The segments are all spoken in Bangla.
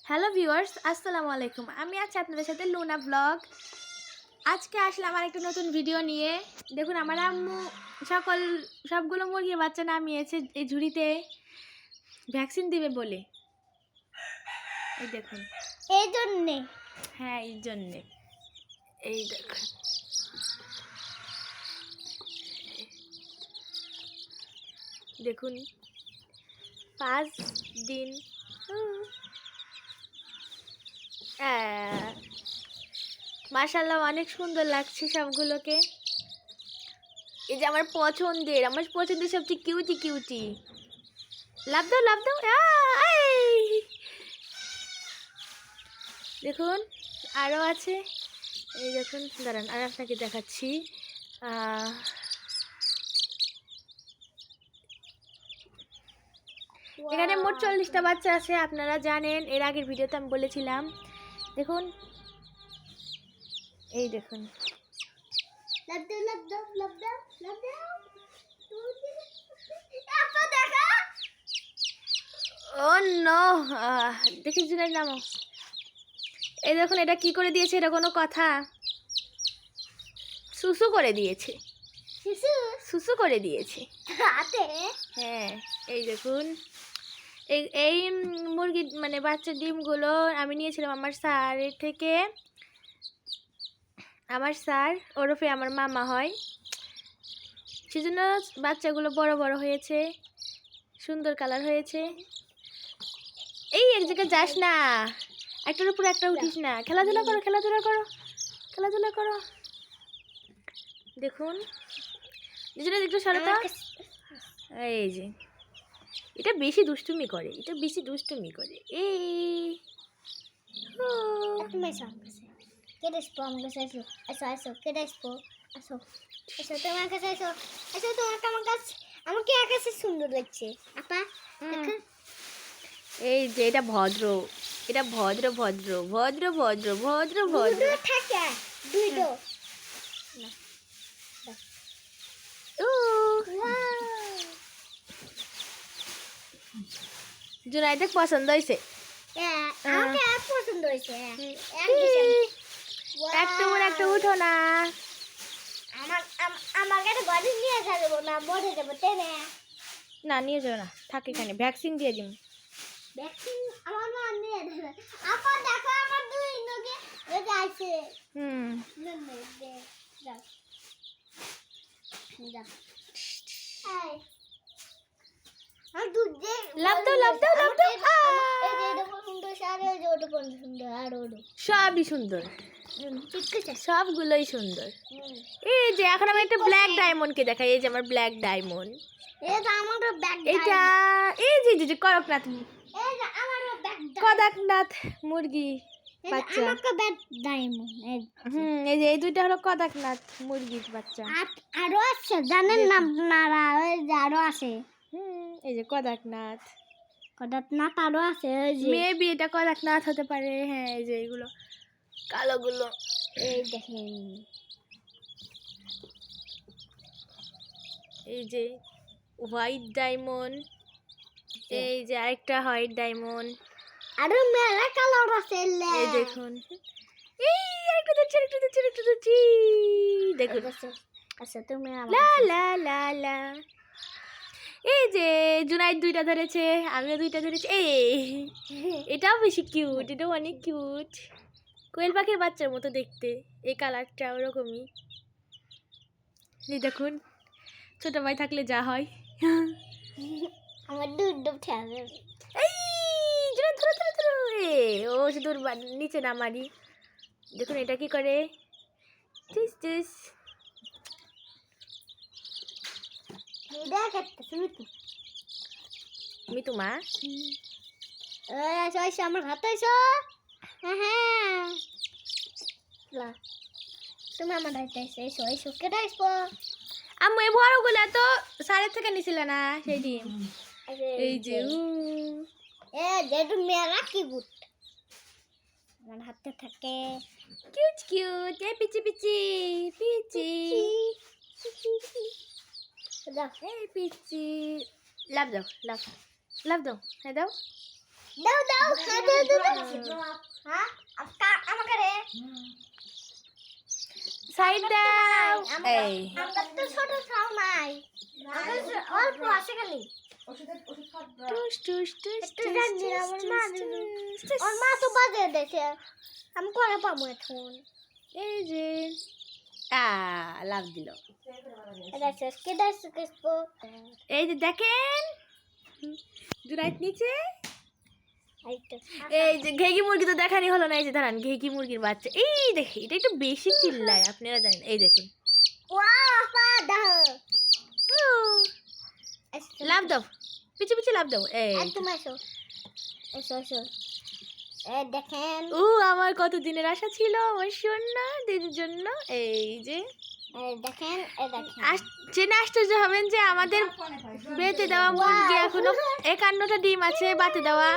হ্যালো ভিউয়ার্স, আসসালামু আলাইকুম। আমি আছি আপনাদের সাথে লুনা ব্লগ। আজকে আসলাম আমার একটা নতুন ভিডিও নিয়ে। দেখুন আমার আম্মু সবগুলো মুরগির বাচ্চা নামিয়েছে এই ঝুড়িতে ভ্যাকসিন দিবে বলে। এই দেখুন, এই জন্যে, হ্যাঁ এই জন্যে। এই দেখুন, দেখুন 5 দিন। মাশাআল্লাহ, অনেক সুন্দর লাগছে সবগুলোকে। এই যে আমার পছন্দের সবচেয়ে কিউটি। লাভ দাও এই! দেখুন আরও আছে, এই দেখুন, দাঁড়ান আর আপনাকে দেখাচ্ছি। এখানে মোট 40টা বাচ্চা আছে, আপনারা জানেন, এর আগের ভিডিওতে আমি বলেছিলাম। দেখুন, এই দেখুন, ও নো, দেখি জুনের নামও। এই দেখুন, এটা কি করে দিয়েছে? এটা কোনো কথা? সুসু করে দিয়েছে, সুসু করে দিয়েছে। হ্যাঁ, এই দেখুন, এই মুরগি মানে বাচ্চার ডিমগুলো আমি নিয়েছিলাম আমার স্যারের থেকে। আমার স্যার ওরফে আমার মামা হয়, সেজন্য বাচ্চাগুলো বড় বড় হয়েছে, সুন্দর কালার হয়েছে। এই এক জায়গায় যাস না, একটার উপর একটা উঠিস না। খেলাধুলা করো। দেখুন, নিজেরা একটু সরতা। এই যে এটা বেশি দুষ্টুমি করে, এই সুন্দর লাগছে আপা। এই যে এটা ভদ্র থাকে দুইটো। জুনাইদের পছন্দ হয়েছে, পছন্দ হয়েছে। একটা উঠো না। আমাকে বাড়ি নিয়ে যাবো না, মরে যাবো টেনে। না, নিয়ে যাও না, থাক এখানে, ভ্যাকসিন দিয়ে দিন। ভ্যাকসিন আমার মা নিয়ে দেবে। আপা দেখো আমার দুই নগে বেজে আছে। সবই সুন্দর, সবগুলোই সুন্দর। এই যে এখন আমি একটা ব্ল্যাক ডায়মন্ডকে দেখাই। এই যে আমার ব্ল্যাক ডায়মন্ড, এটা এই যে কদাকনাথ মুরগি বাচ্চা। এই যে এই দুইটা হলো কদাকনাথ মুরগির বাচ্চা। আরো আছে, জানেন না আপনারা? ওই যে আরো আছে, এই যে কদাকনাথ আরো আছে। মেবি এটা কদাকনাথ হতে পারে। হ্যাঁ, এই যে এগুলো কালোগুলো, এই দেখেন, এই যে হোয়াইট ডায়মন্ড, এই যে আরেকটা হোয়াইট ডায়মন্ড, আরো মেলা কালার আছে। এই দেখুন, এই আরেকটা দেখছি, দেখুন। আচ্ছা তুমি লা লা লা লা। এই যে জুনাইদ দুইটা ধরেছে, আমিও দুইটা ধরেছি। এটাও বেশি কিউট, এটাও অনেক কিউট, কোয়েল পাখির বাচ্চার মতো দেখতে। এই কালারটা ওরকমই। এই দেখুন, ছোট ভাই থাকলে যা হয়। আমার দুধ ঠেলে। ও শুধু নিচে নামারি। দেখুন এটা কি করে, মিতু মা, আমার হাতে তুমি আমার হাতে এসো কেটে আসবো। আম্মু এই বড়গুলা তো সাড়ে থেকে নিছিল না সেই ডিম। এই যে মেয়েরা কি বুট আমার হাতে থাকে, কিউট। এই পিচি এই পিচি। লাভ দাও, হ্যাঁ দাও। হ্যাঁ আমাকে রে সাইড দাও এই আমরা তো ছোট ছাও নাই অল্প আছে খালি টুস টুস টুস একটু জানি আমার মা ওর মা তো বাজে দেছে আমি করে পাবো এখন এই যে লাভ দিল এটা শেষ কে দাস কিসপো এই যে দেখেন জুনাইদ নিচে আইতো এই যে ঘেঘি মুরগি তো দেখানি হলো না এই যে দাঁড়ান ঘেঘি মুরগির বাচ্চা এই দেখি এটা একটু বেশি চিল্লায় আপনারা জানেন এই দেখুন ওয়াও পাদা লাভ দাও পিছে পিছে লাভ দাও এই আর তুমি এসো এসো এসো এ দেখেন আমার কত দিনের আশা ছিল আমার সোনা দিদির জন্য এই যে দেখেন এ দেখেন জেনে আশ্চর্য হবেন যে আমাদের বেতে দেওয়া মুরগি এখনো 51টা ডিম আছে বাতে দেওয়া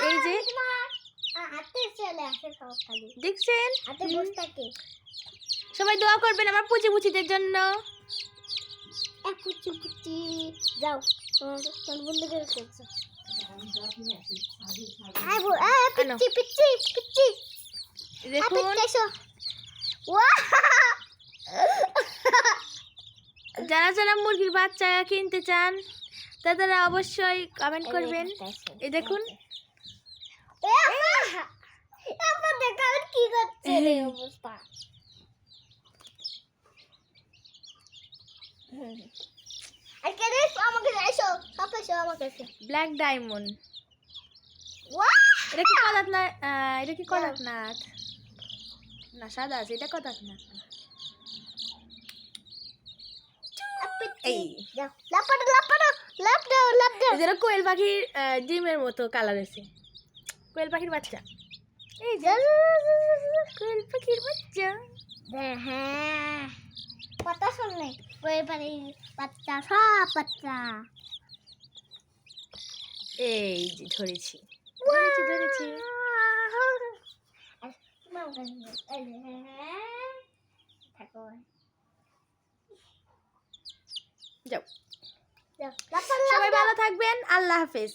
এই যে হাতে চলে আসে সব খালি দেখছেন হাতে বসে থাকে সবাই দোয়া করবেন আমার পুচি পুচিদের জন্য এক কুচি কুচি যাও তোর বন্ধু করে খেলছো আই বো পিচ্চি পিচ্চি পিচ্চি দেখুন এসো ওয়া যারা যারা মুরগির বাচ্চা কিনতে চান তারা অবশ্যই কমেন্ট করবেন এই দেখুন আপা দেখান কি করছে রে অবস্থা আর কে রে আমাকে এসো আপা এসো আমাকে এসো ব্ল্যাক ডায়মন্ড ওয়া এটা কি কদাতনাথ এটা কি কদাতনাথ না সাদা আছে এটা কদাতনাথ এই যাও লাপাটো লাপাটো লাপ দাও যেটা কোয়েল পাখির ডিমের মতো কালার আছে কোয়েল পাখির বাচ্চা এই যে কোয়েল পাখির বাচ্চা হ্যাঁ কথা শুনলে কই পারি বাচ্চা সব বাচ্চা এই যে ধরেছি ধরেছি থাকো যাও যাও সবাই ভালো থাকবেন আল্লাহ হাফেজ